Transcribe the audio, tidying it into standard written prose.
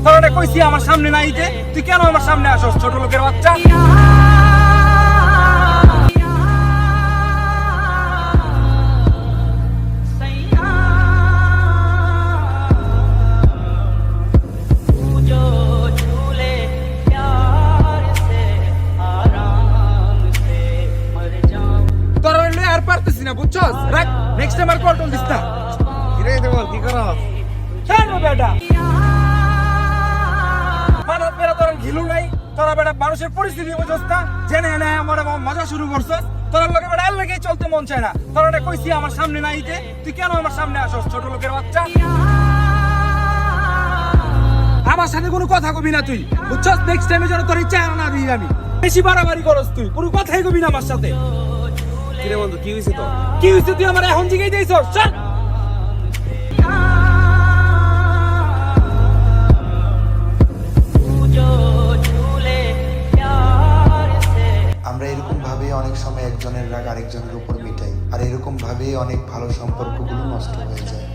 তোরা কইছি আমার সামনে না আইতে, তুই কেন আমার সামনে আসস ছোট লোকের বাচ্চা? তোরা লই আর পারতেছি না, বুঝছস? রাখ, নেক্সট টাইম আর কল টল দিস না। কি রে দেবল, কি করস? কেন বেটা মানব বেটা তোর ঘিলু নাই? তোরা বেটা মানুষের পরিস্থিতি বুঝছস না? জেনে এনে আমার মজা শুরু করছস। তোরা লোকে বেটা এর লেগেই চলতে মন চায় না। তোরা কইছি আমার সামনে না আইতে, তুই কেন আমার সামনে আসস ছোট লোকের বাচ্চা? আমার সাথে কোনো কথা কবি না তুই, বুঝছস? নেক্সট টাইমে যেন তোর ইচ্ছা না দিই আমি। বেশি বাড়াবাড়ি করস তুই, কোনো কথাই কবি না আমার সাথে। কি রে বন্ধু, কি হইছে তো? কি হইছে তুই আমার এখন জিগাই দিছস? চল। আমরা এরকম ভাবেই অনেক সময় একজনের রাগ আরেকজনের উপর মিটাই, আর এরকম ভাবেই অনেক ভালো সম্পর্কগুলো নষ্ট হয়ে যায়।